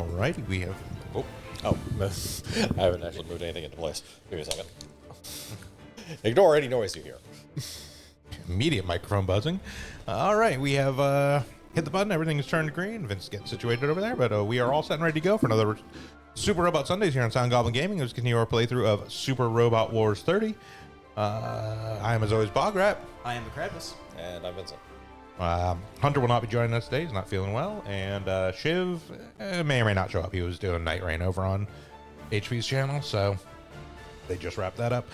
Alrighty, we have. Oh, I haven't actually moved anything into place. Give me a second. Ignore any noise you hear. Immediate microphone buzzing. All right, we have hit the button. Everything is turned green. Vince is getting situated over there, but we are all set and ready to go for another Super Robot Sundays here on Sound Goblin Gaming. Let's continue our playthrough of Super Robot Wars 30. I am, as always, Bograt. I am the Krampus. And I'm Vincent. Hunter will not be joining us today. He's not feeling well. And Shiv may or may not show up. He was doing Night Rain over on HP's channel, so they just wrapped that up.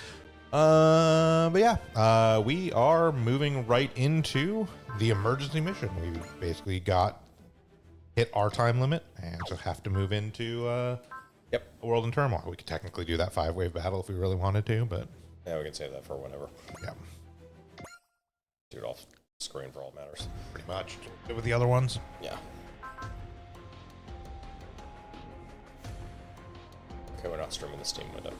But yeah, we are moving right into the emergency mission. We basically hit our time limit and so have to move into a world in turmoil. We could technically do that 5-wave battle if we really wanted to, but Yeah, we can save that for whenever. yeah, Do it off screen for all matters. pretty much. Do it with the other ones. Yeah. Okay, we're not streaming the Steam window.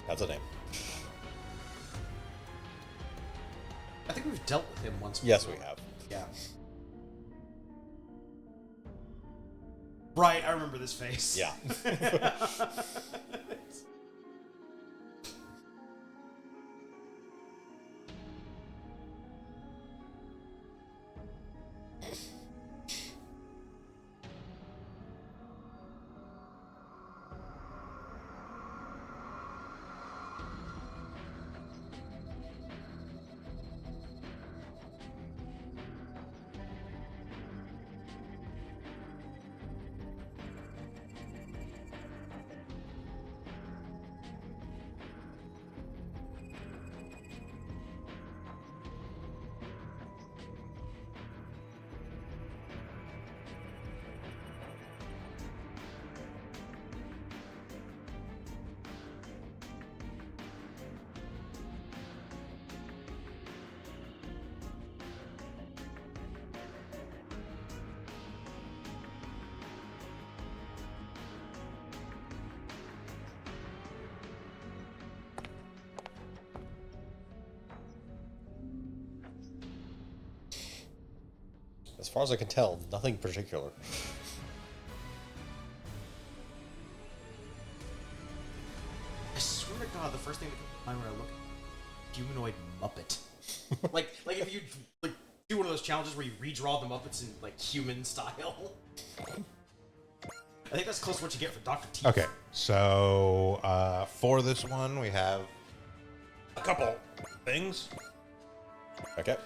That's a name. I think we've dealt with him once before. Yes, we have. Yeah. Right, I remember this face. Yeah. As far as I can tell, nothing particular. I swear to God, the first thing that comes to mind when I look at humanoid Muppet. like if you do one of those challenges where you redraw the Muppets in like human style. I think that's close to what you get for Dr. Teeth. Okay, so for this one, we have a couple things. Okay.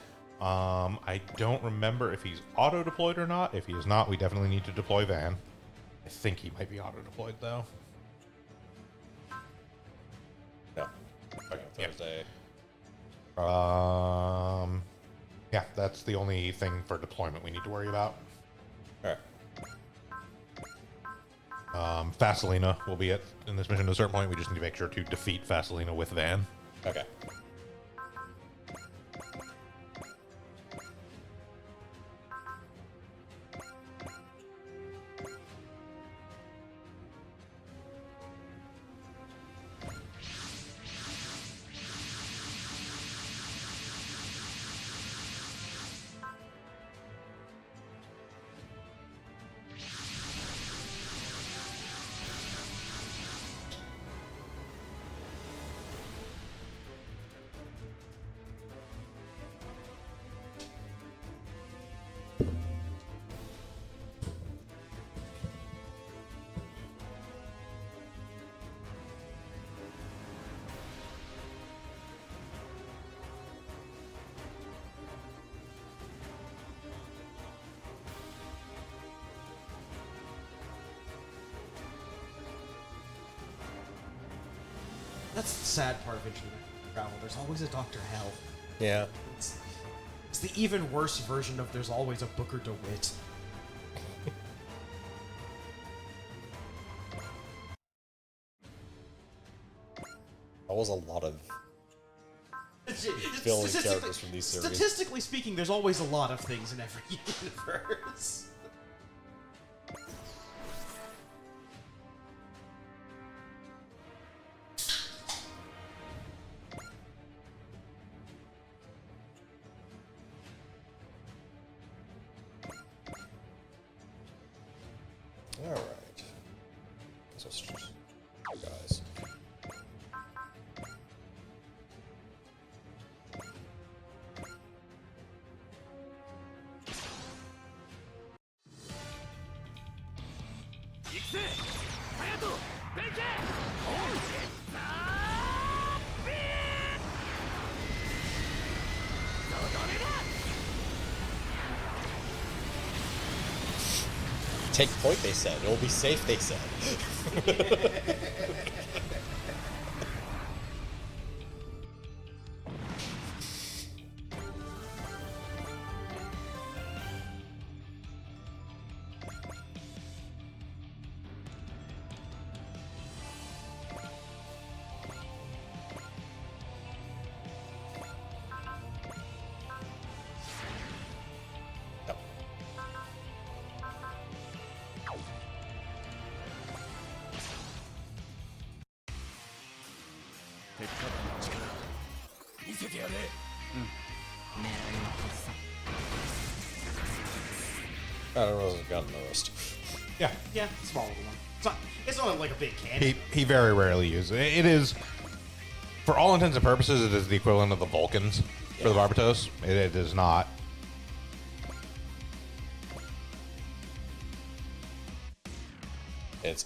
I don't remember if he's auto-deployed or not. If he is not, we definitely need to deploy Van. I think he might be auto-deployed, though. Yeah. Okay, Thursday. Yeah, that's the only thing for deployment we need to worry about. Alright. Fasolina will be in this mission at a certain point. We just need to make sure to defeat Fasolina with Van. Okay. That's the sad part of internet travel. There's always a Dr. Hell. Yeah. It's the even worse version of there's always a Booker DeWitt. That was a lot of villain characters from these series. Statistically speaking, there's always a lot of things in every universe. All right. So it's just guys. Take point, they said. It'll be safe, they said. Yep. I don't know if I've gotten noticed. Yeah. Yeah, small little one. It's not like a big cannon. He very rarely uses it. It is, for all intents and purposes, it is the equivalent of the Vulcans for the Barbatos. It is not. It's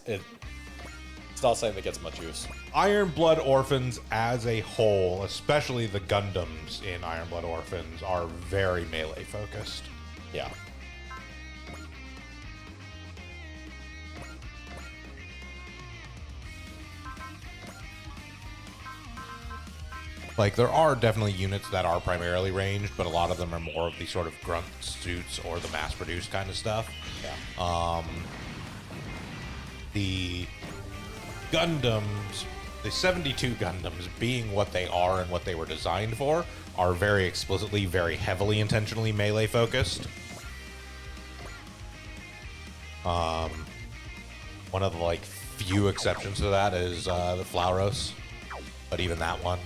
not something that gets much use. Iron Blood Orphans as a whole, especially the Gundams in Iron Blood Orphans, are very melee focused. Yeah. Like, there are definitely units that are primarily ranged, but a lot of them are more of the sort of grunt suits or the mass-produced kind of stuff. Yeah. The Gundams, the 72 Gundams, being what they are and what they were designed for, are very explicitly, very heavily, intentionally melee focused. One of the like few exceptions to that is the Flauros, but even that one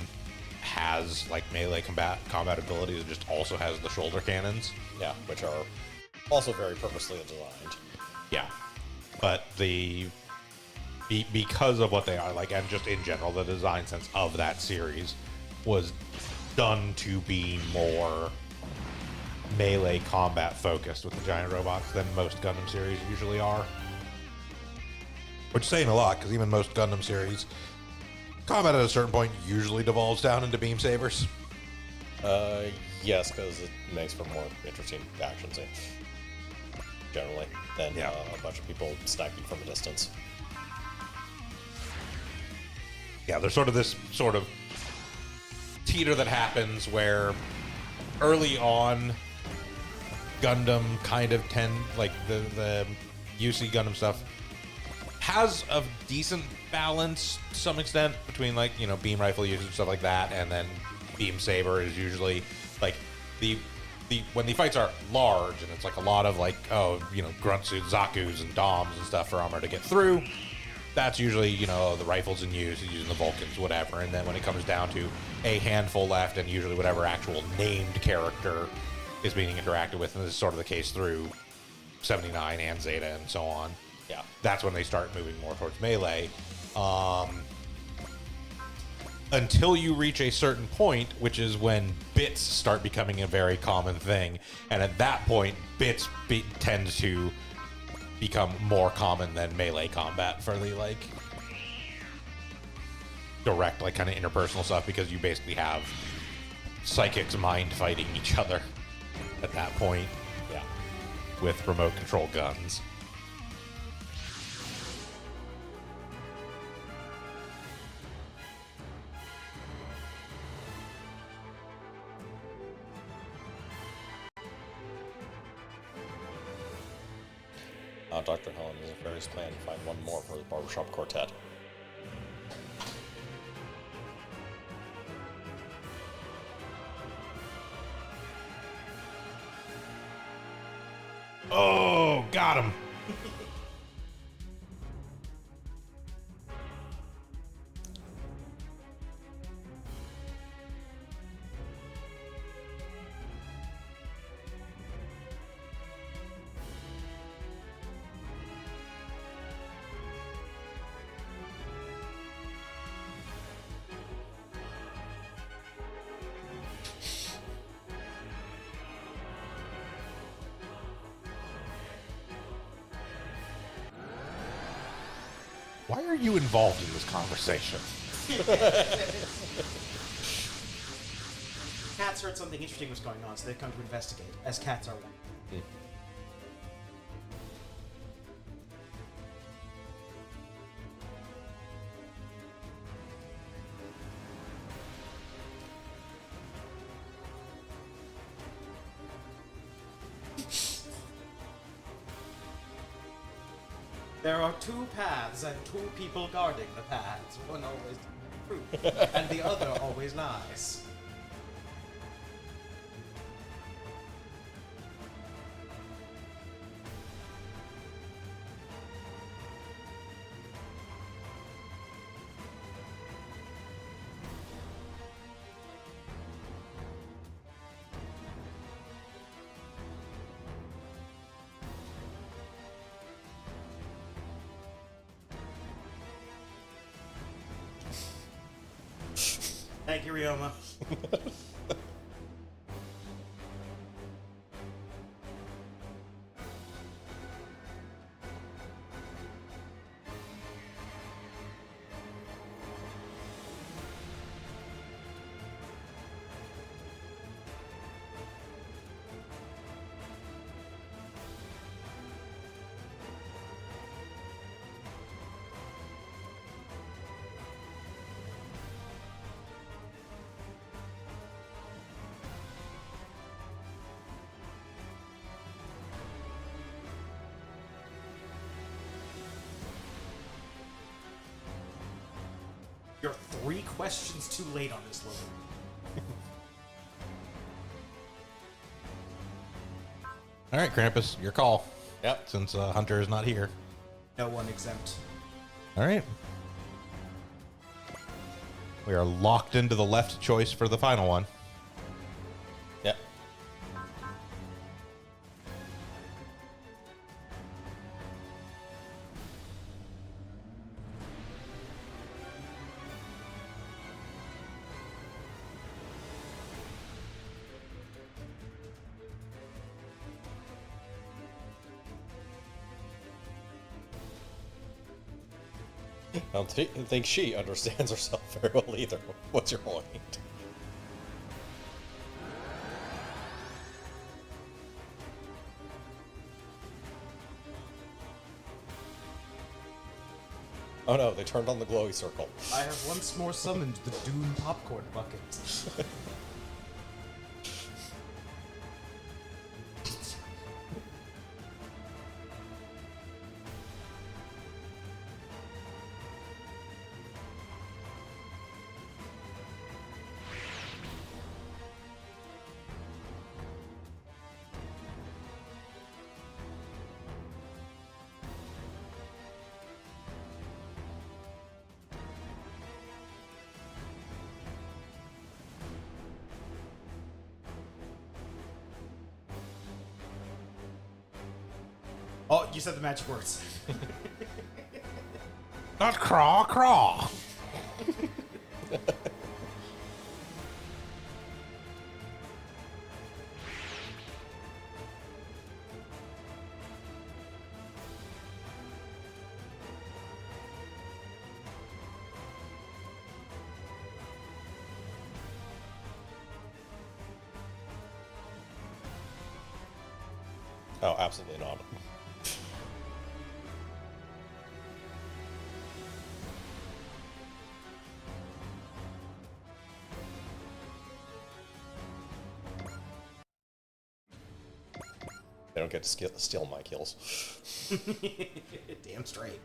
has like melee combat ability that just also has the shoulder cannons. Yeah, which are also very purposely designed. Yeah, but because of what they are like, and just in general, the design sense of that series was done to be more melee combat focused with the giant robots than most Gundam series usually are. Which is saying a lot, because even most Gundam series, combat at a certain point usually devolves down into beam sabers. Yes, because it makes for more interesting action scenes, generally, than Yeah. A bunch of people sniping from a distance. Yeah, there's sort of this sort of teeter that happens where early on Gundam kind of like the UC Gundam stuff has a decent balance to some extent between like, you know, beam rifle use and stuff like that, and then beam saber is usually like the when the fights are large and it's like a lot of like, oh, you know, grunt suits, Zaku's and Doms and stuff for armor to get through. That's usually, you know, the rifles in use, using the Vulcans, whatever. And then when it comes down to a handful left and usually whatever actual named character is being interacted with, and this is sort of the case through 79 and Zeta and so on. Yeah. That's when they start moving more towards melee. Until you reach a certain point, which is when bits start becoming a very common thing. And at that point, bits tend to become more common than melee combat for the like direct, like kind of interpersonal stuff, because you basically have psychics mind fighting each other at that point. Yeah. With remote control guns. Dr. Helen has a various plan to find one more for the barbershop quartet. Oh, got him. Why are you involved in this conversation? Cats heard something interesting was going on, so they've come to investigate, as cats are one. There are two paths and two people guarding the paths. One always tells the truth, and the other always lies. Thank you, Ryoma. You're 3 questions too late on this load. All right, Krampus, your call. Yep. Since Hunter is not here. No one exempt. All right. We are locked into the left choice for the final one. Yep. I don't think she understands herself very well either. What's your point? Oh no, they turned on the glowy circle. I have once more summoned the Dune popcorn bucket. Oh, you said the magic words. Not craw, craw. Oh, absolutely not. They don't get to steal my kills. Damn straight.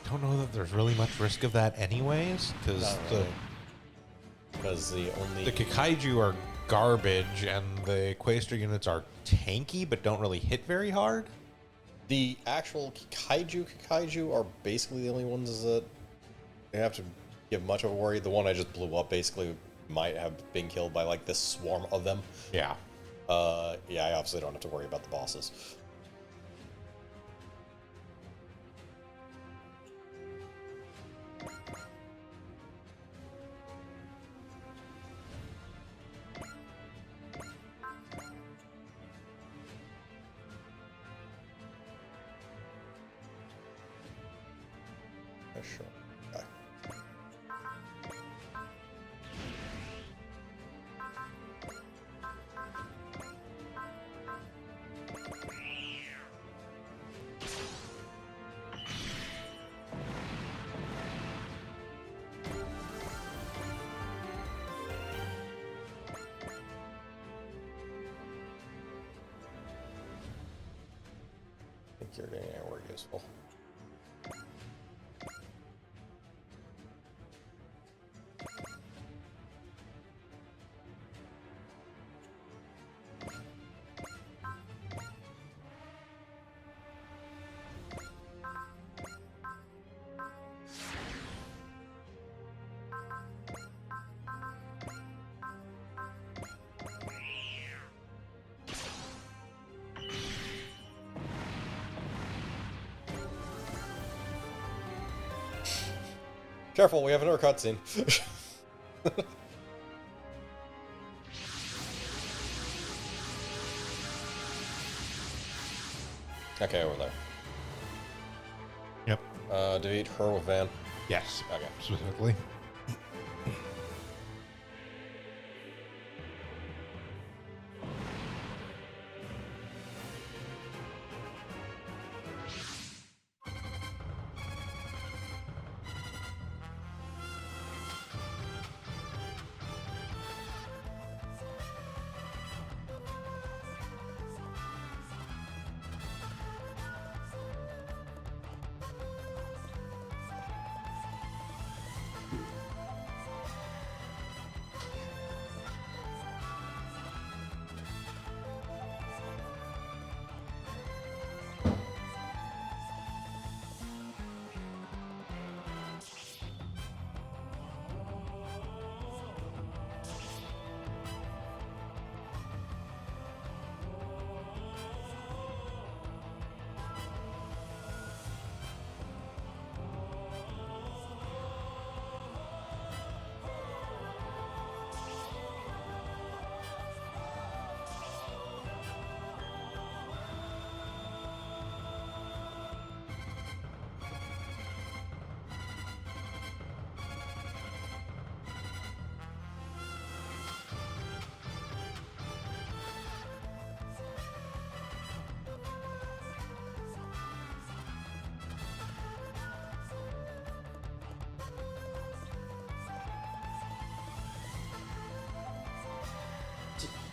Don't know that there's really much risk of that anyways, because Not really. Because the only... the Kikaiju are garbage, and the Quastar units are tanky, but don't really hit very hard. The actual Kikaiju are basically the only ones that they have to give much of a worry. The one I just blew up basically might have been killed by like this swarm of them. Yeah. Yeah, I obviously don't have to worry about the bosses. Sure. Okay. I think you're getting anywhere useful. Careful, we have another cutscene. Okay, over there. Yep. Defeat her with Van. Yes. Okay. Specifically.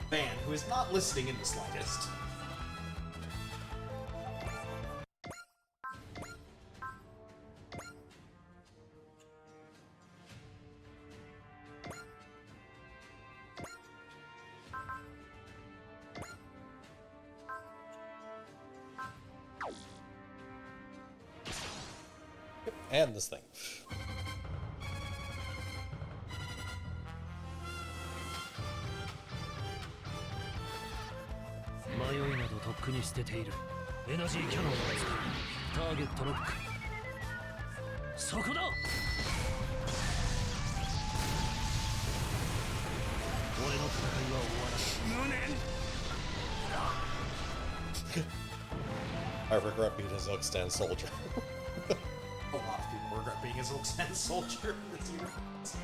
Van, who is not listening in the slightest. And this thing. 迷いなどとっくに捨てている。エナジーキャノンを使う。ターゲットロック。そこだ。俺の戦いは終わらない。無念。 I regret being his Oak-Stand soldier. A lot of people regret being his Oak-Stand soldier in this universe.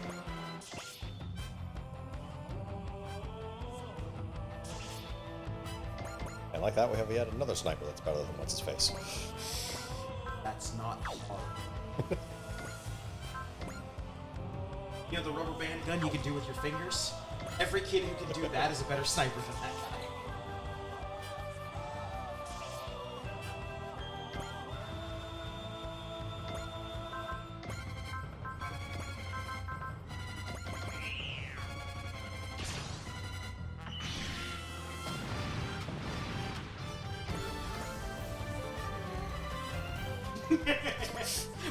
And like that, we have yet another sniper that's better than what's his face. That That's not hard. You know the rubber band gun you can do with your fingers? Every kid who can do that is a better sniper than that guy.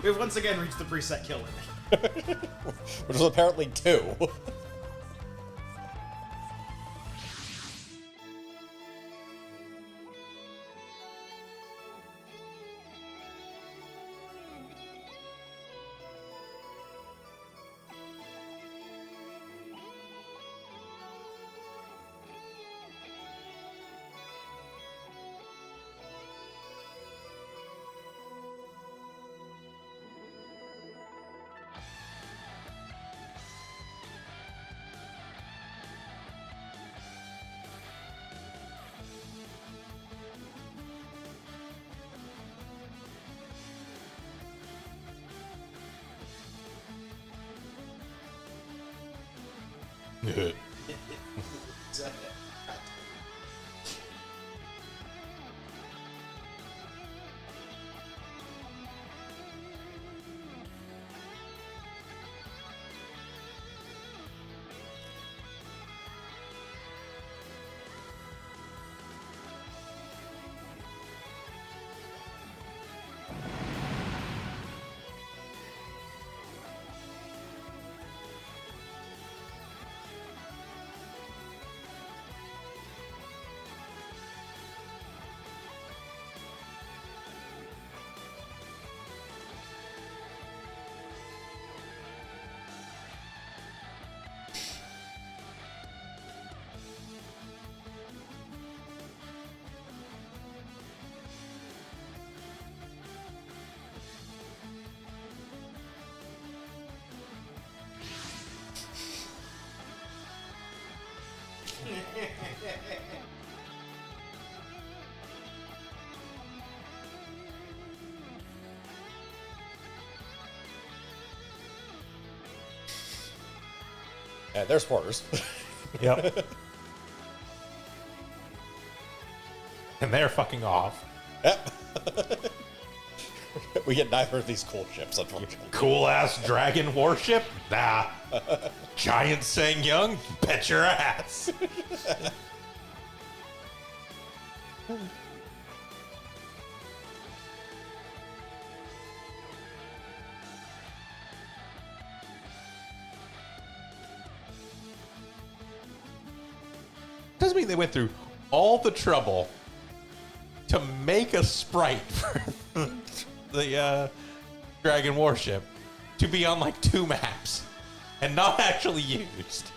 We've once again reached the preset kill limit. Which was apparently 2. Yeah, they're sporters. Yep. And they're fucking off. Yep. We get neither of these cool ships, unfortunately. Cool ass dragon warship? Nah. Giant Sang Young? Bet your ass. Doesn't mean they went through all the trouble to make a sprite for the dragon warship to be on like 2 maps and not actually used.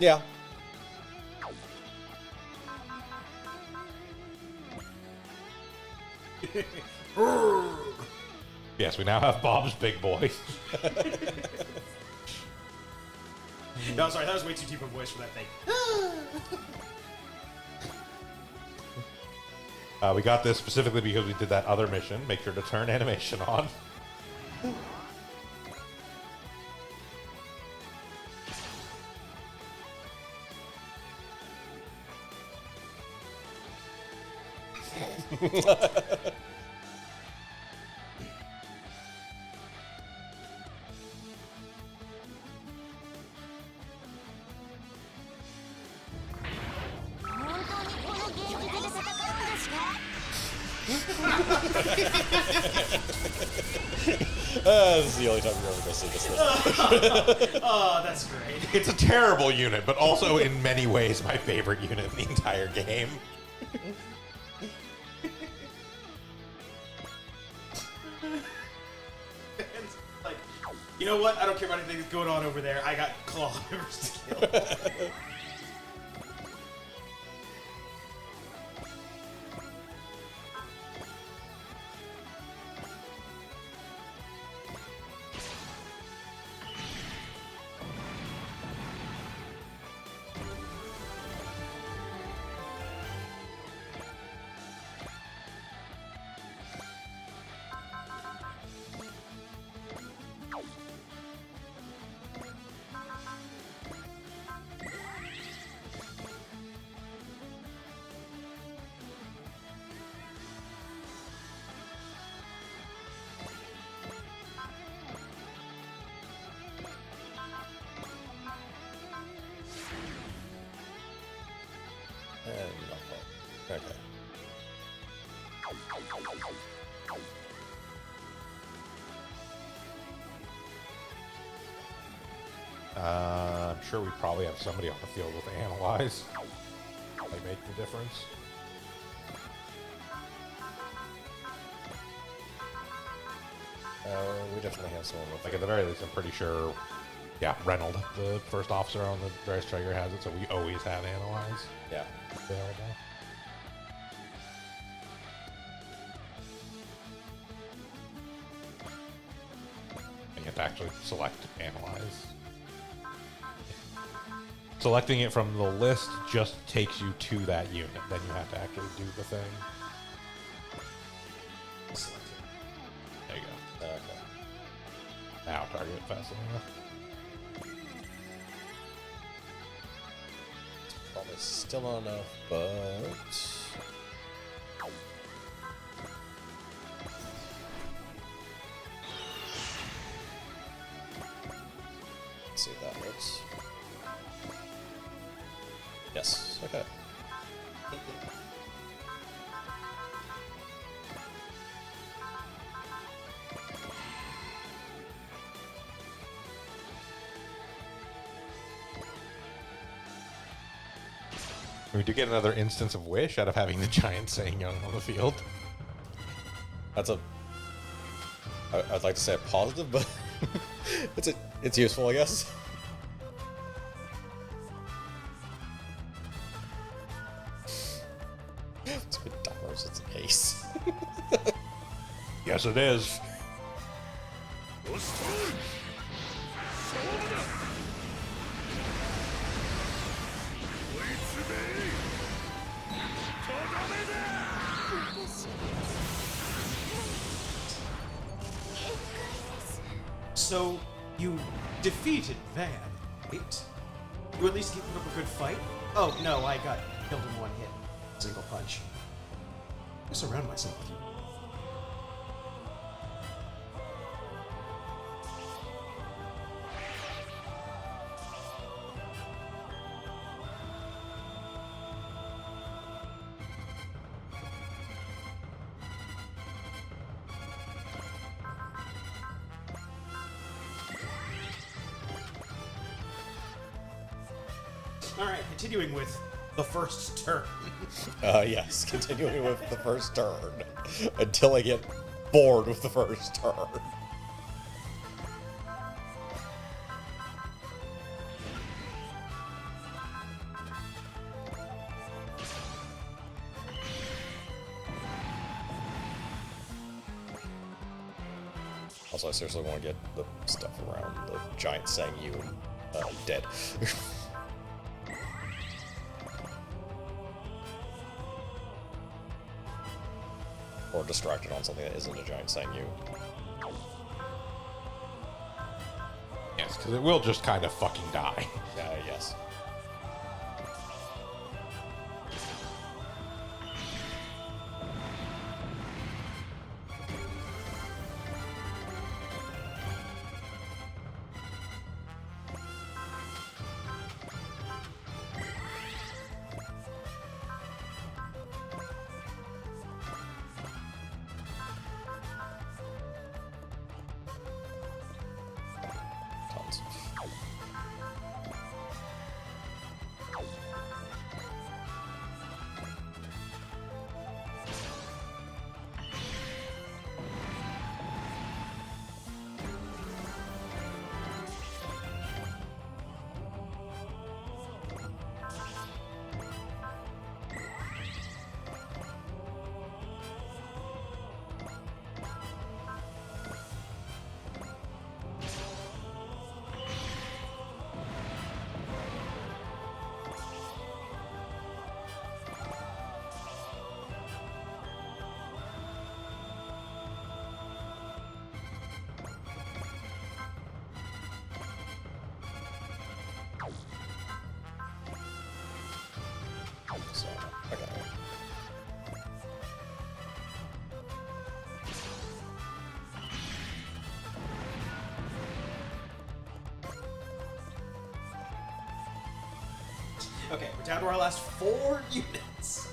Yeah. Yes, we now have Bob's Big Boy. No, sorry, that was way too deep a voice for that thing. We got this specifically because we did that other mission. Make sure to turn animation on. This is the only time you're ever going to see this thing. Oh, that's great. It's a terrible unit, but also in many ways my favorite unit in the entire game. Like, you know what? I don't care about anything that's going on over there. I got claw members to kill. I'm sure we probably have somebody on the field with Analyze. They make the difference. We definitely have someone with Like at the very least, I'm pretty sure. Yeah, Reynolds, the first officer on the Darius Traeger, has it, so we always have Analyze Yeah. available. You have to actually select Analyze. Selecting it from the list just takes you to that unit. Then you have to actually do the thing. There you go. Okay. Now target fast enough. Probably still not enough, but... Let's see if that works. Yes, okay. We do get another instance of Wish out of having the giant saying young on the field. That's I'd like to say a positive, but it's useful, I guess. It's good dollars, it's an ace. Yes, it is. So, you defeated Van, right? You at least keeping up a good fight? Oh, no, I got killed in one hit. Single punch. I surround myself with you. Alright, continuing with the first turn. Yes, continuing with the first turn. Until I get bored with the first turn. Also, I seriously want to get the stuff around the giant Sangyu dead. Or distracted on something that isn't a giant Sangyu. Yes, because it will just kind of fucking die. Yes. Tons. So, okay. Okay, we're down to our last 4 units.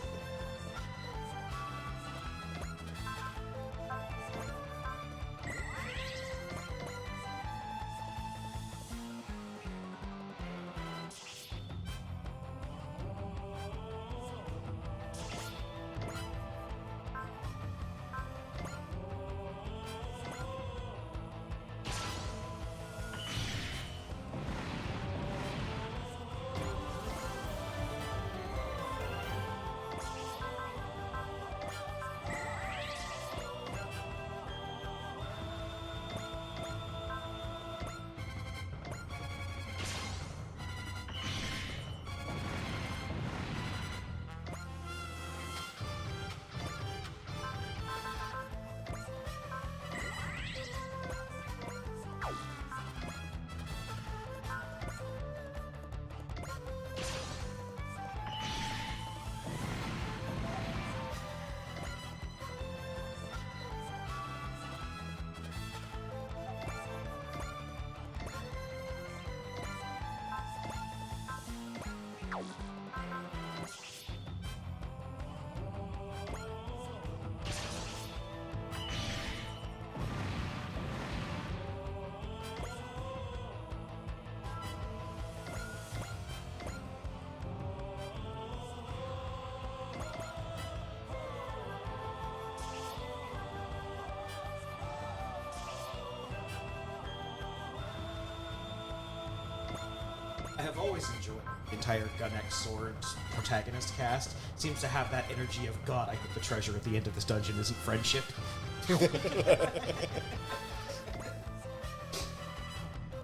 have always enjoyed the entire Gun X Sword protagonist cast. Seems to have that energy of, God, I hope the treasure at the end of this dungeon isn't friendship.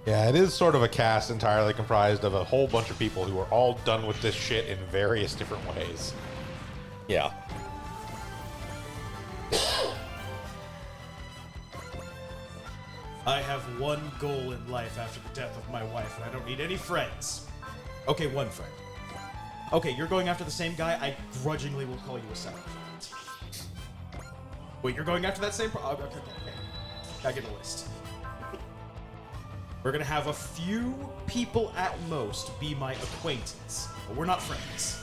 Yeah, it is sort of a cast entirely comprised of a whole bunch of people who are all done with this shit in various different ways. Yeah. I have one goal in life after the death of my wife, and I don't need any friends. Okay, one friend. Okay, you're going after the same guy. I grudgingly will call you a second friend. Wait, you're going after that same... okay. I get a list. We're gonna have a few people at most be my acquaintance, but we're not friends.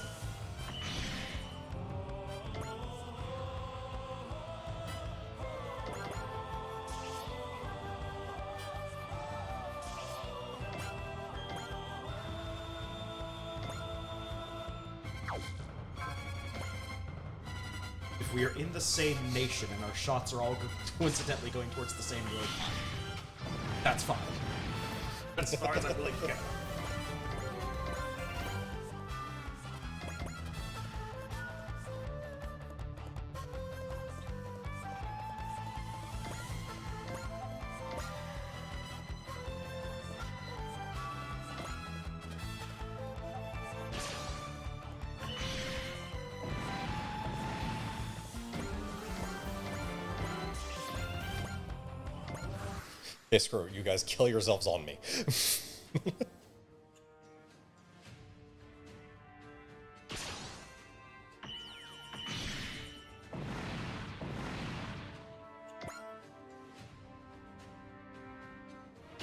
If we are in the same nation and our shots are all coincidentally going towards the same road, that's fine. As far as I'm willing to go. Hey, screw it. You guys kill yourselves on me.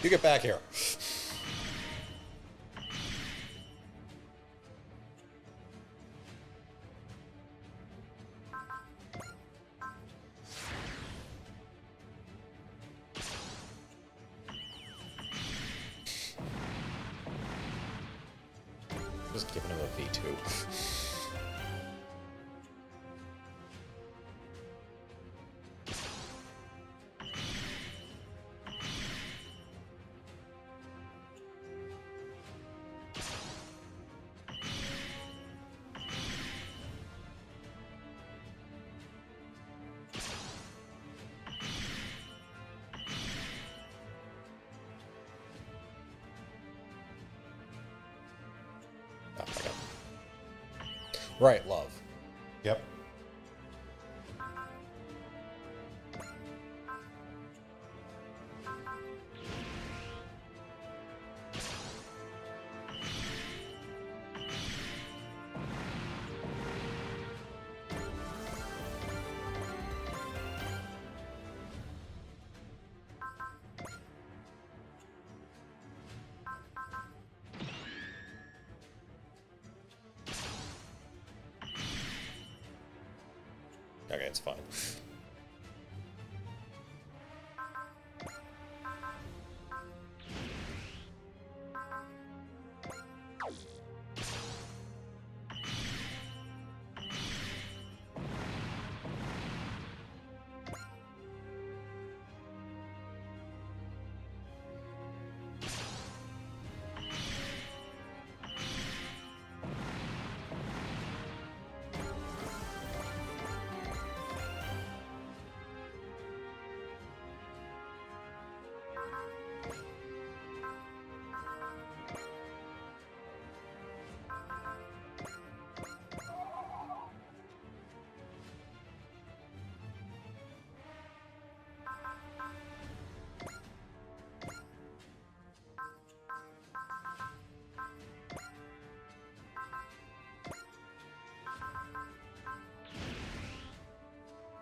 You get back here. Just giving him a V2. Right, love. Yep. Okay, it's fine.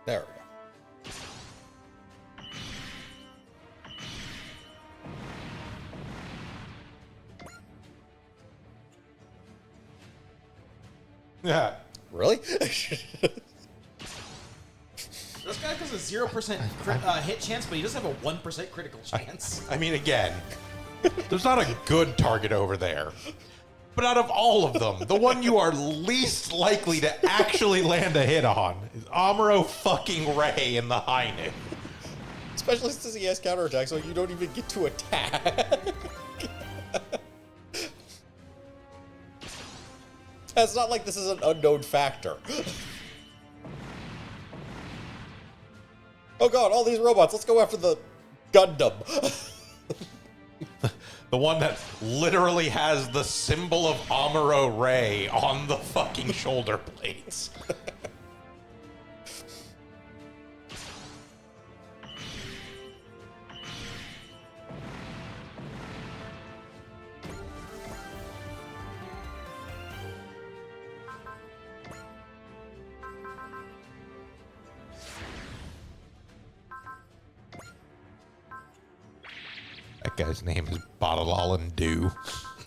There we go. Yeah. Really? This guy has a 0% hit chance, but he does have a 1% critical chance. I mean, again, there's not a good target over there. But out of all of them, the one you are least likely to actually land a hit on is Amuro fucking Ray in the Hainu. Especially since he has counterattack, so you don't even get to attack. It's not like this is an unknown factor. Oh god, all these robots, let's go after the Gundam. The one that literally has the symbol of Amuro Ray on the fucking shoulder blades. That guy's name is Bottle Dew.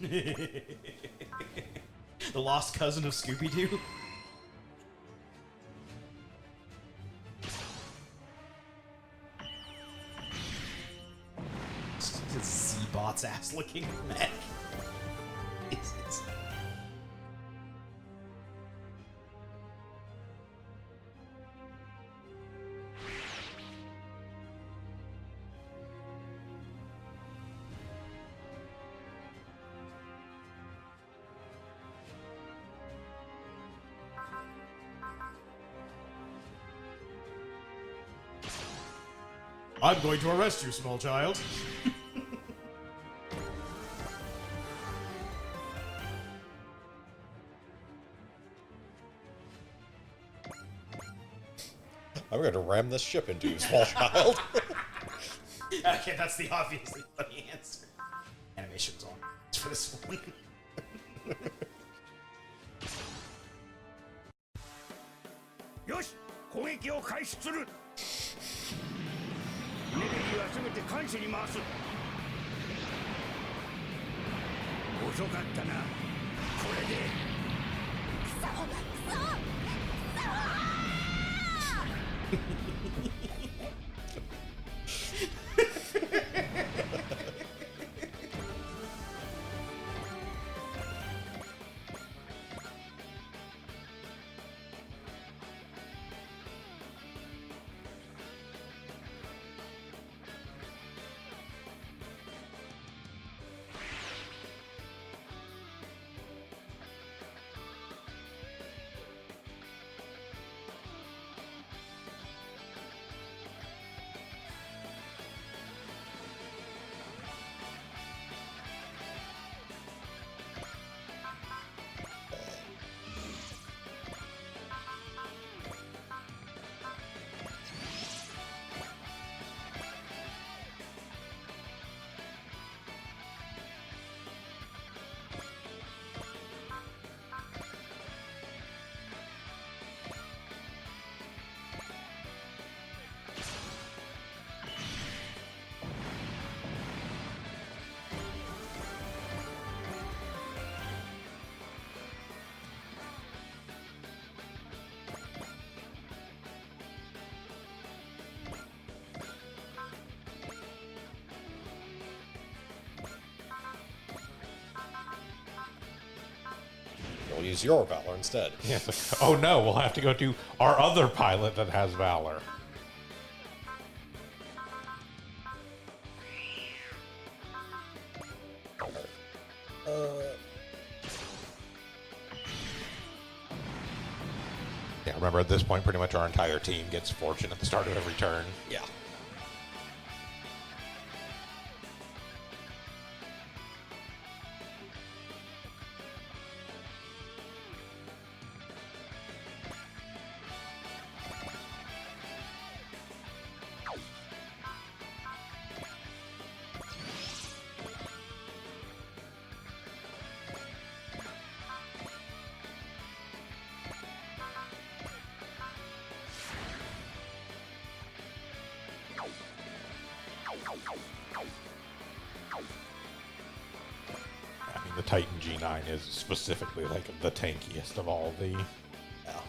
The lost cousin of Scooby-Doo. Z-Bot's ass looking mech. It's I'm going to arrest you, small child. I'm going to ram this ship into you, small child. Okay, that's the obviously funny answer. Animation's on. It's for this one. よし攻撃を開始するエネルギーは全て艦首に回す遅かったなこれで We'll use your Valor instead. Yeah, oh no, we'll have to go to our other pilot that has Valor. Yeah, remember at this point, pretty much our entire team gets fortune at the start of every turn. Yeah. I mean, the Titan G9 is specifically like the tankiest of all the... Yeah.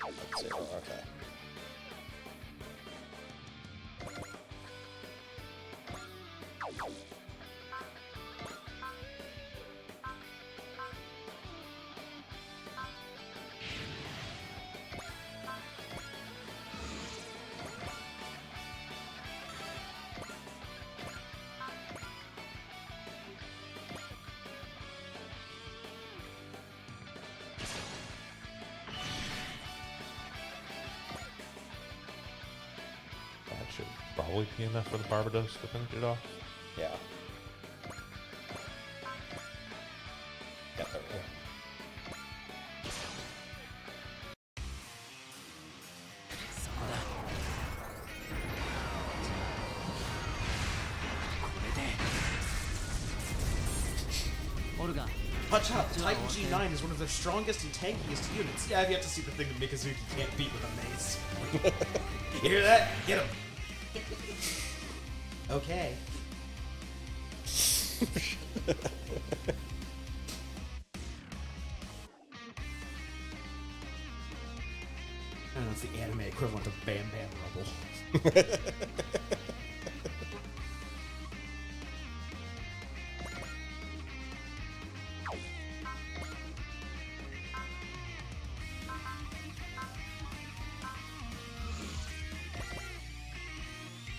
Let's see. Okay. probably be enough for the Barbados to finish it off. Yeah. Yeah, there we go. そうだこれでオルガ Touch up. Titan G9 is one of their strongest and tankiest units. Yeah, I've yet to see the thing that Mikazuki can't beat with a mace. You hear that? Get him. Okay. I don't know, it's the anime equivalent of Bam Bam Rubble.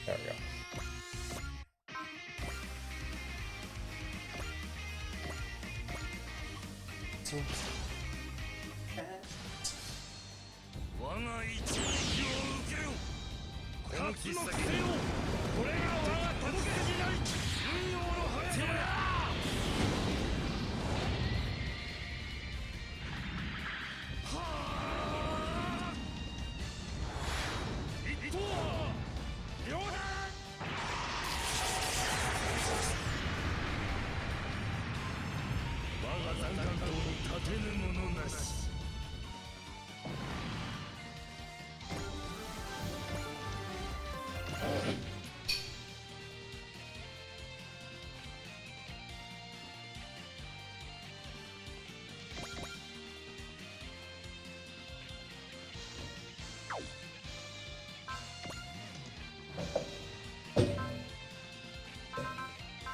There we go. So, 我が一撃を受けよ勝つのせよこれが我が届けになり運用の果てだ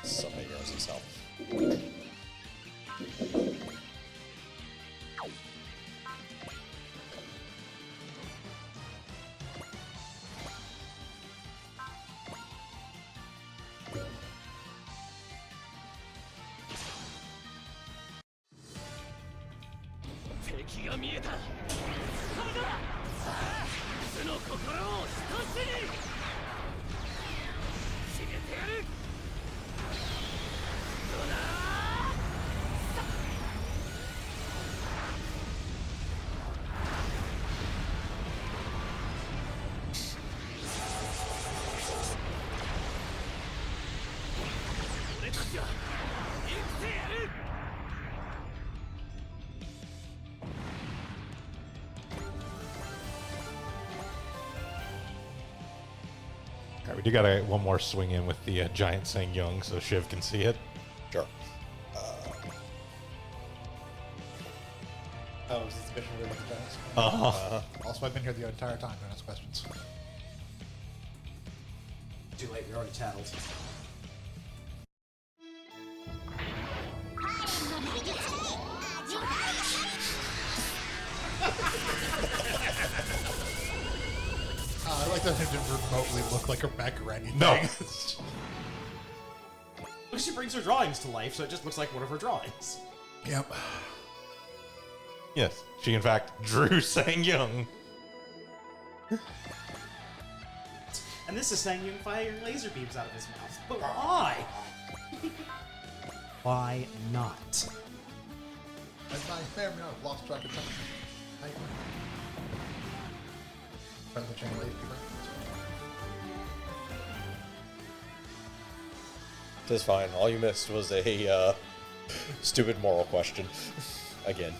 Somebody heroes himself. All right, we do got to one more swing in with the giant Sang Young so Shiv can see it. Sure. Oh, is this the mission where we look at that? Also, I've been here the entire time to ask questions. too late, you're already tattled. I like that it didn't remotely look like a macaroni No. thing. Well, she brings her drawings to life, so it just looks like one of her drawings. Yep. Yes, she in fact drew Sang Young. And this is Sang Young firing laser beams out of his mouth. But why? Why not? I may or may not have lost track of time. Friend of the channel, AP, right? Tis fine. All you missed was a stupid moral question. Again.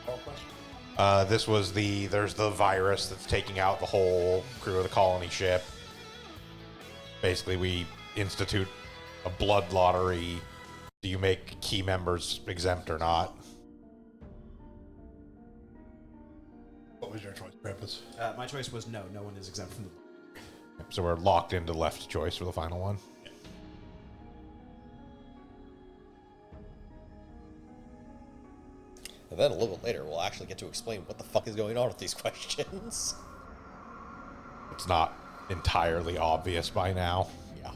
Call question? This was there's the virus that's taking out the whole crew of the colony ship. Basically, we institute a blood lottery. Do you make key members exempt or not? What was your choice, Krampus? My choice was no. No one is exempt from the. So we're locked into left choice for the final one. And then a little bit later, we'll actually get to explain what the fuck is going on with these questions. It's not entirely obvious by now. Yeah.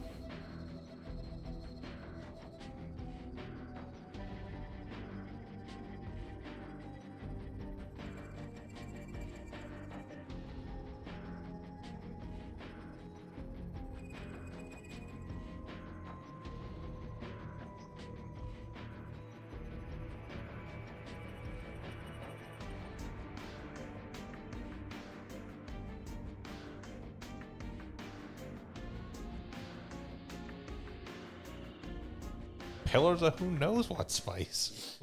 pillars of who knows what spice.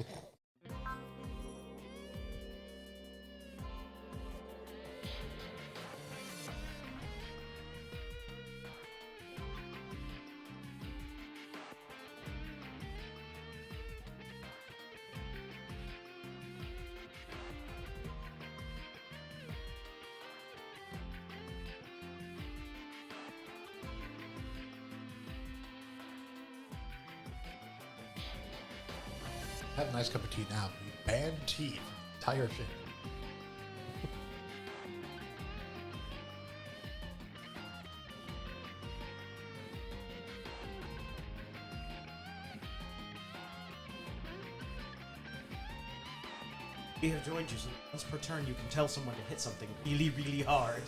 Have a nice cup of tea now. You ban tea from the entire shit. We have joined you, so once per turn you can tell someone to hit something really, really hard.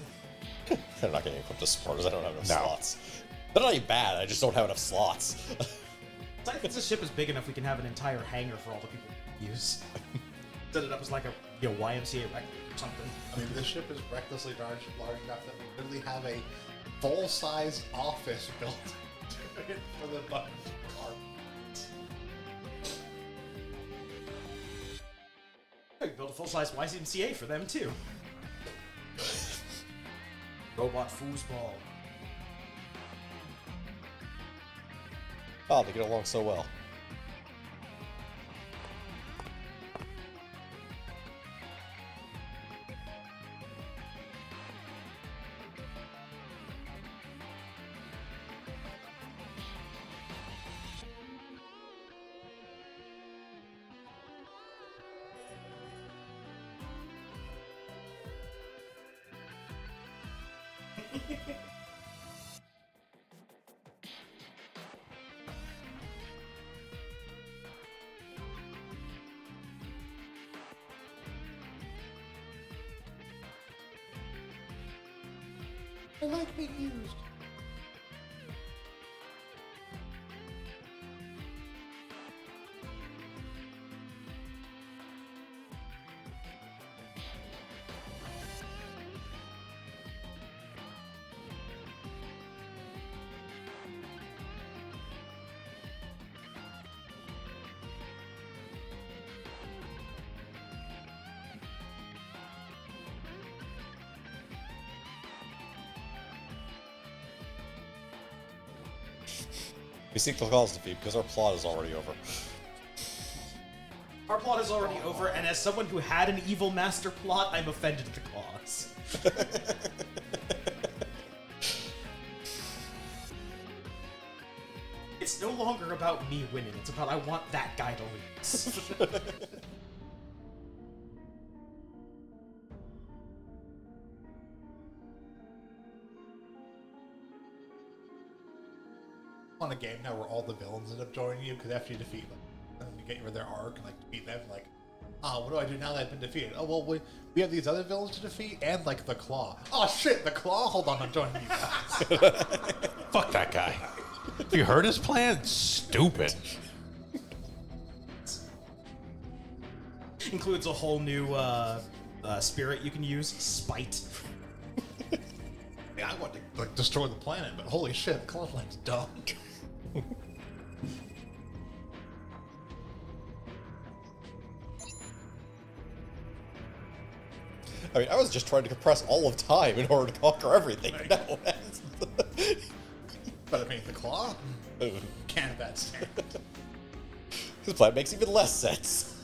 They're not getting equipped as supporters. I don't have enough No. slots. They're not even bad. I just don't have enough slots. It's like if the ship is big enough, we can have an entire hangar for all the people to use. Set it up as like a YMCA rec or something. I mean, this ship is recklessly large enough that we literally have a full-size office built for the buttons. We can build a full-size YMCA for them too. Robot foosball. Oh, they get along so well. I like being used. We seek the cause defeat because our plot is already over. Our plot is already over, and as someone who had an evil master plot, I'm offended at the cause. It's no longer about me winning, it's about I want that guy to lose. On a game now where all the villains end up joining you because after you defeat them, you get rid of their arc and like defeat them, like, what do I do now that I've been defeated? Oh well, we have these other villains to defeat and like the Claw. Oh shit, the Claw! Hold on, I'm joining you guys. Fuck that guy. Have you heard his plan? It's stupid. Includes a whole new spirit you can use, Spite. Yeah, I want to like destroy the planet, but holy shit, Clawline's dumb. I mean, I was just trying to compress all of time in order to conquer everything. No, But I mean, the Claw can't that stand. this plan makes even less sense.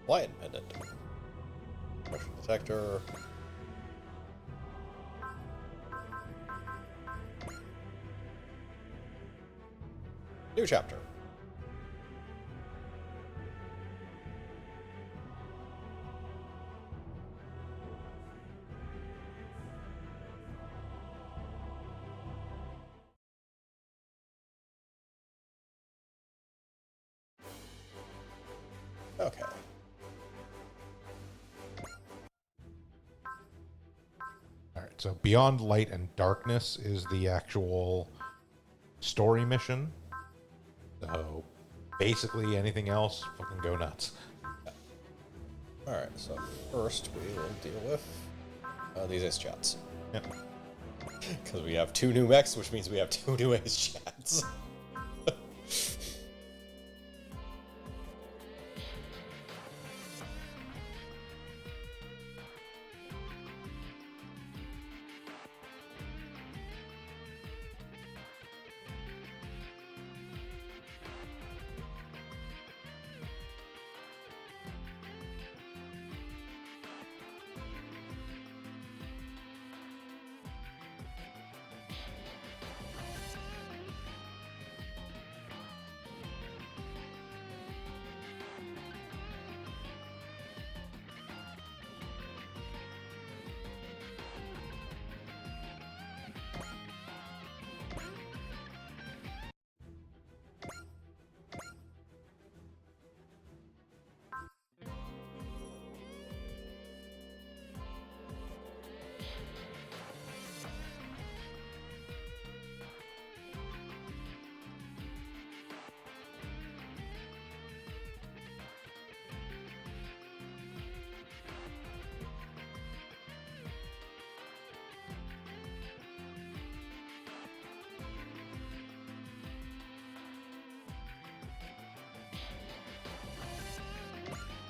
Lion pendant. Motion detector. New chapter. Okay. All right, so Beyond Light and Darkness is the actual story mission. So basically anything else, fucking go nuts. Alright, so first we will deal with these ace chats. Yep. Because we have 2 new mechs, which means we have 2 new ace chats.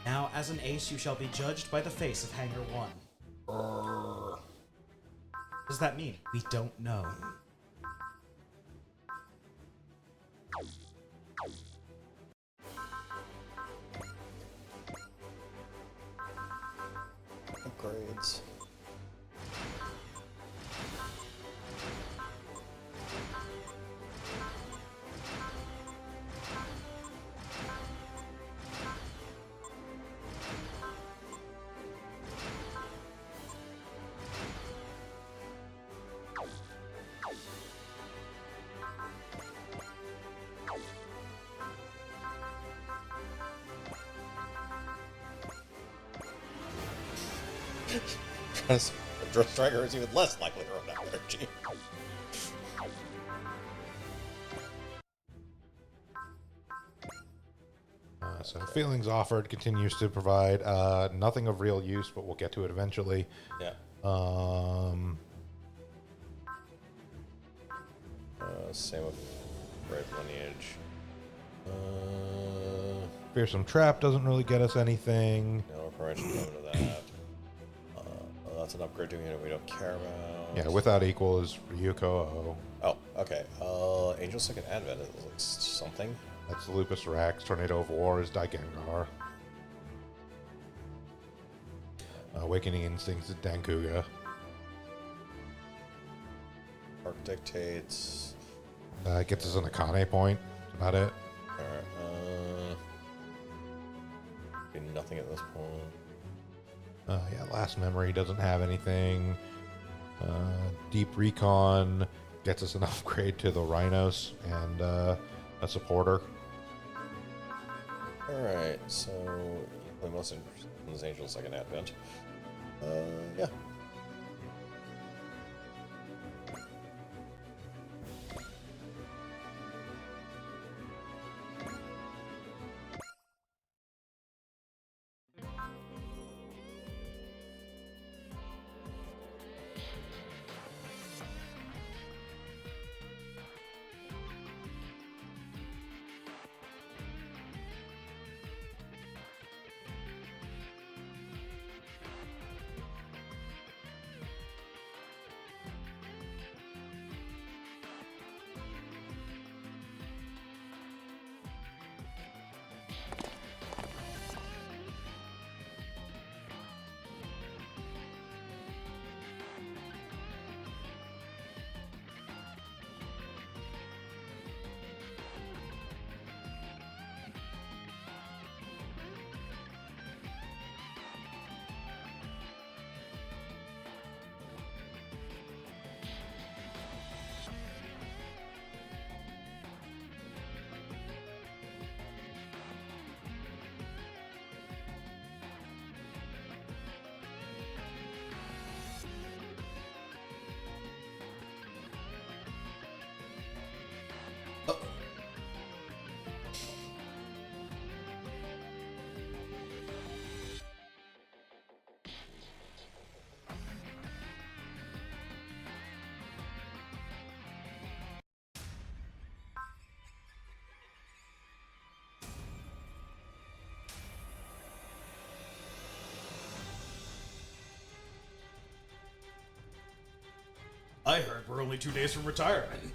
Now, as an ace, you shall be judged by the face of Hanger 1. What does that mean? We don't know. Upgrades. Striker is even less likely to run out of energy. So Feelings Offered continues to provide nothing of real use, but we'll get to it eventually. Yeah. Same with Red Lineage. Fearsome Trap doesn't really get us anything. No prevention coming to that. That's an upgrade to a unit we don't care about. Yeah, Without Equal is Ryuko. Oh, okay. Angel Second Advent looks something. That's Lupus Rex. Tornado of War is Daigengar. Awakening Instincts is Dankuga. Arc Dictates. Gets us an Akane point. That's about it. Alright, nothing at this point. Yeah, Last Memory doesn't have anything. Deep Recon gets us an upgrade to the Rhinos and a supporter. Alright, so the most interesting is Angel Second Advent. Yeah. I heard we're only 2 days from retirement.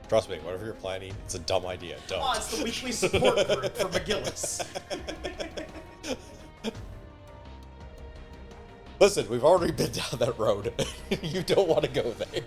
Trust me, whatever you're planning, it's a dumb idea. Don't. Oh, it's the weekly support group for McGillis. Listen, we've already been down that road. You don't want to go there.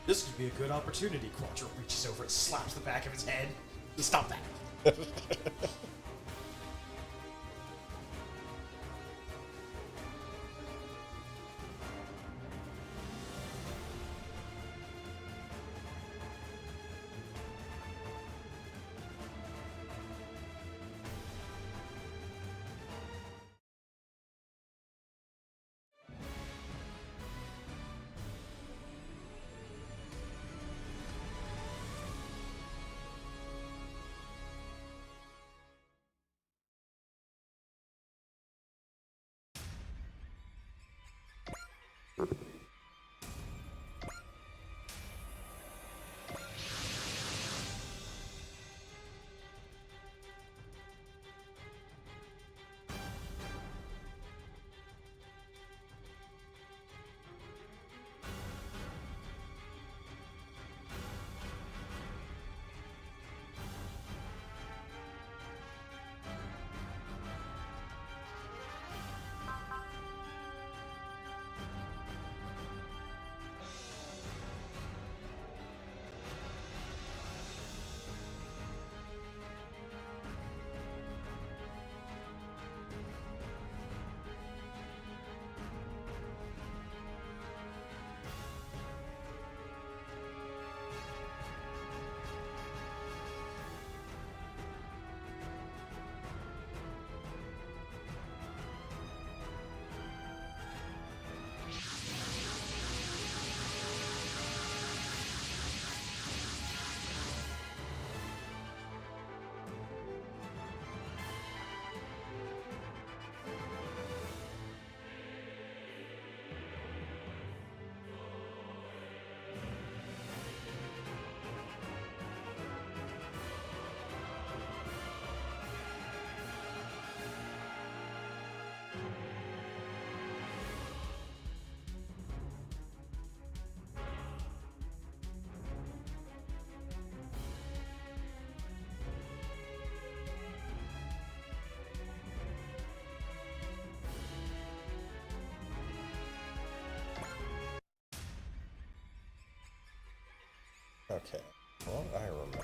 This could be a good opportunity. Quattro reaches over and slaps the back of his head. Stop that. Okay. Well, I remember.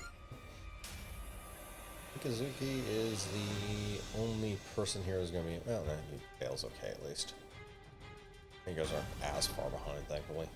Mikazuki is the only person here who's going to be... Well, no, he fails okay, at least. You guys aren't as far behind, thankfully.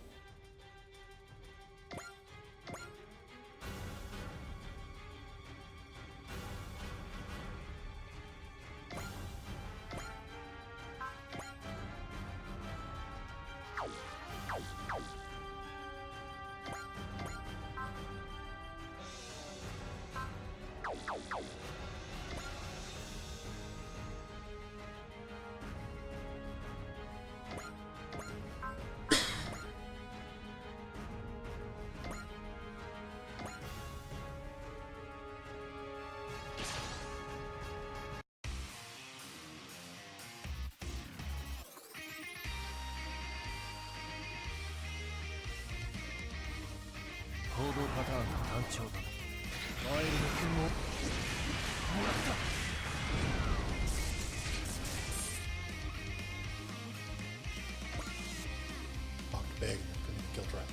Fuck, big. Couldn't even kill Trap.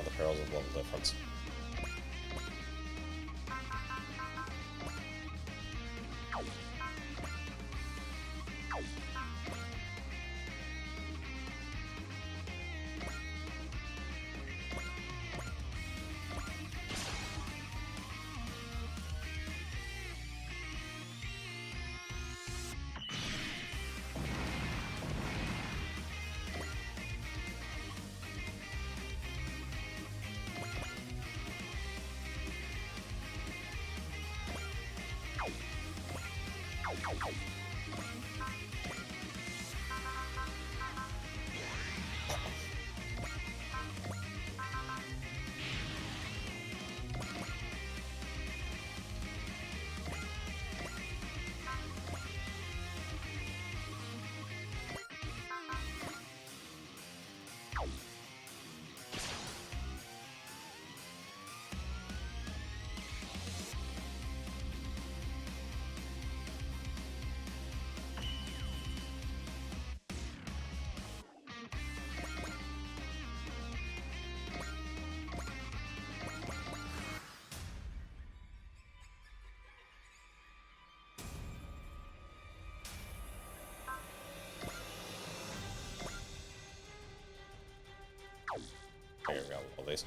The perils of level difference. Here we go, all these.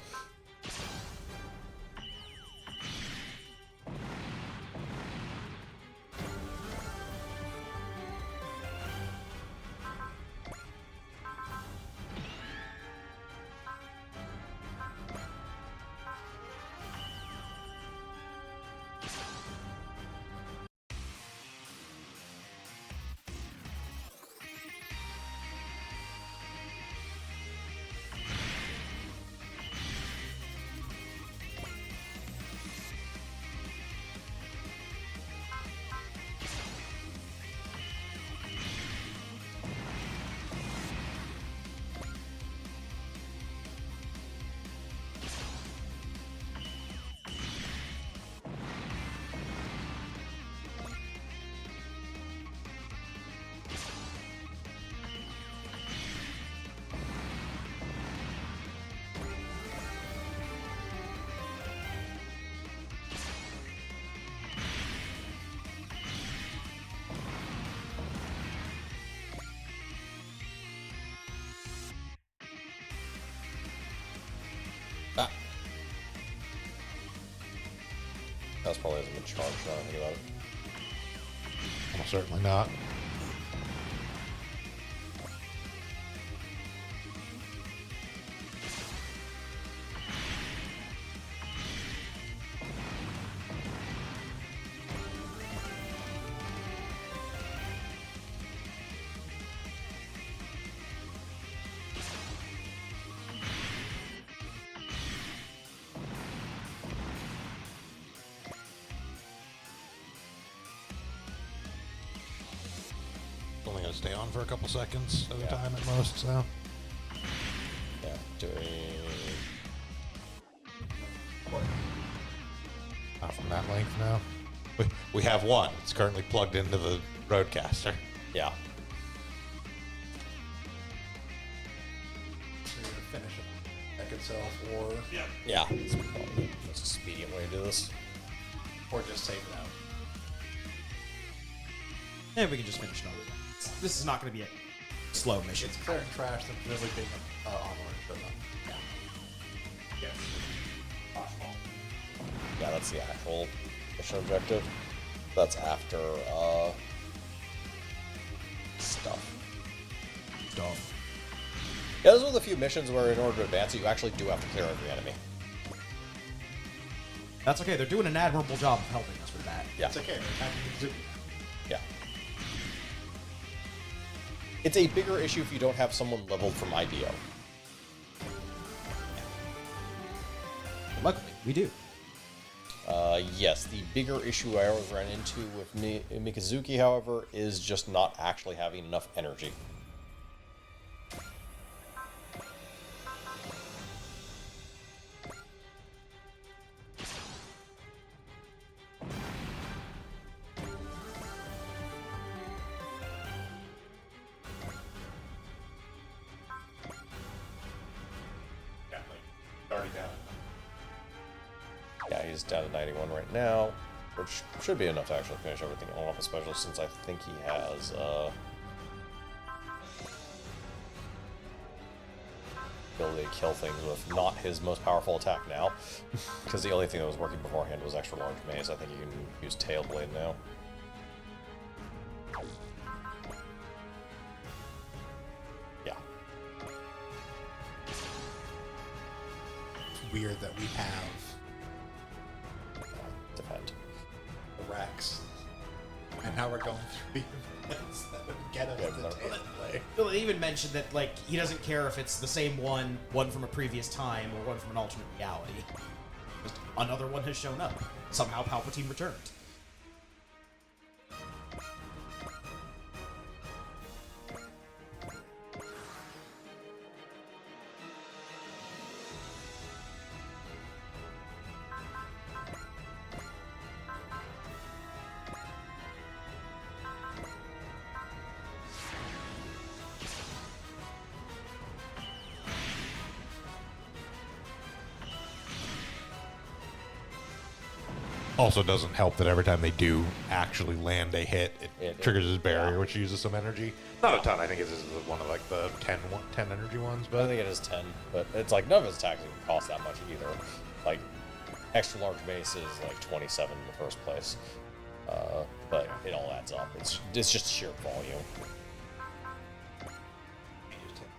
Ah. That's probably hasn't been charged now, I think about it. Almost certainly not. Only gonna stay on for a couple seconds at a time at most, so. Yeah, doing... Not from that length now. We have one. It's currently plugged into the Roadcaster. Yeah. finish it back itself, or Yeah, it's probably the most expedient way to do this. just save it out. And we can just finish another. This is not going to be a slow mission. It's clearing trash and presumably being armor, but not. Yes. Yeah, that's the actual mission objective. That's after stuff. Dumb. Yeah, those are the few missions where in order to advance it, you actually do have to clear every enemy. That's okay. They're doing an admirable job of helping us with that. Yeah. It's okay. We're attacking Mizuki. Yeah. It's a bigger issue if you don't have someone leveled from IDO. Luckily, we do. Yes, the bigger issue I always ran into with Mikazuki, however, is just not actually having enough energy. Yeah, like, already down. Yeah, he's down to 91 right now, which should be enough to actually finish everything off, especially since I think he has, ability to kill things with not his most powerful attack now, because the only thing that was working beforehand was extra large mace. I think you can use Tailblade now. Yeah. It's weird that we have Defend. the Rex, and now we're going through the events that would get us Yeah, to but- Tailblade. Well, they even mentioned that, like, he doesn't care if it's the same one from a previous time, or one from an alternate reality. Just another one has shown up. Somehow Palpatine returned. Also doesn't help that every time they do actually land a hit, it triggers his barrier, yeah. which uses some energy. Not a ton. I think this is one of like the 10 energy ones, I but think it is 10, but it's like none of his attacks even cost that much either. Like, extra large base is like 27 in the first place, but it all adds up. It's just sheer volume.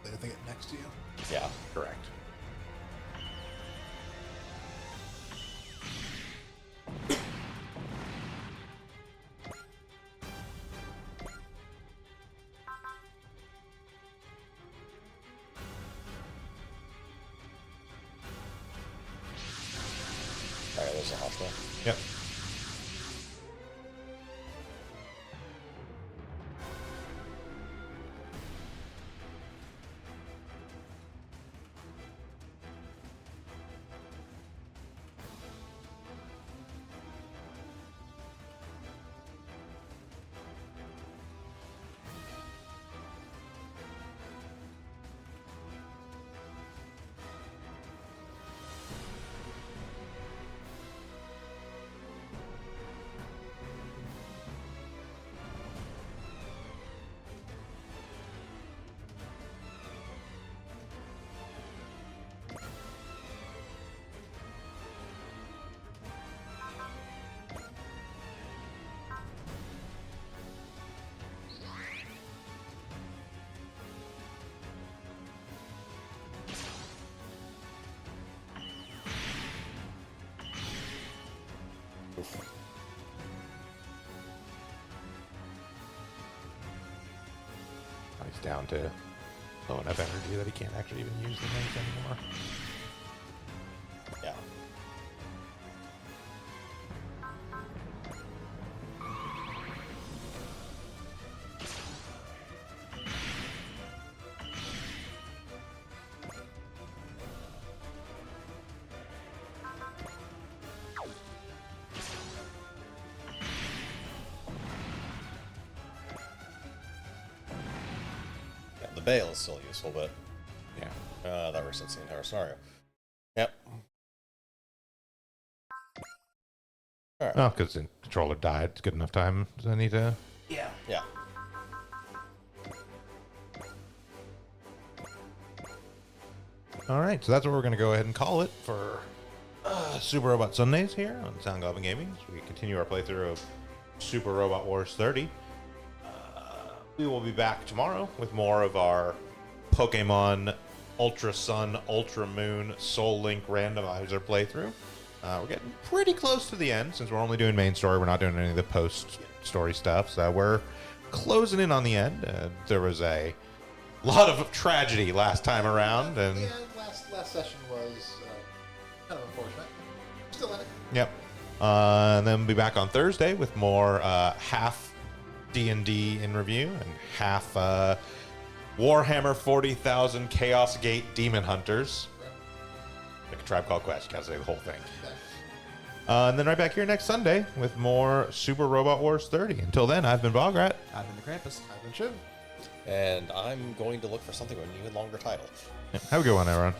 I think it next to you. Yeah. correct. Alright, there's a hospital. Yep. He's down to low enough energy that he can't actually even use the mace anymore. Yeah. Yeah, the Bale is still useful, but Yeah. That resets the entire scenario. Yep. Alright. Oh, because the controller died. It's good enough time. Does I need to? Yeah. Yeah. All right, so that's what we're going to go ahead and call it for Super Robot Sundays here on Sound Goblin Gaming. So we continue our playthrough of Super Robot Wars 30. We will be back tomorrow with more of our Pokemon Ultra Sun, Ultra Moon, Soul Link randomizer playthrough. We're getting pretty close to the end since we're only doing main story. We're not doing any of the post-story stuff, so we're closing in on the end. There was a lot of tragedy last time around, and Yeah, last session was kind of unfortunate. Still in it. yep. And then we'll be back on Thursday with more half D&D in review and half Warhammer 40,000 Chaos Gate Demon Hunters. Like a Tribe Called Quest, you gotta say the whole thing. And then right back here next Sunday with more Super Robot Wars 30. Until then, I've been Bograt. I've been the Krampus. I've been Shiv. And I'm going to look for something with an even longer title. Have a good one, everyone.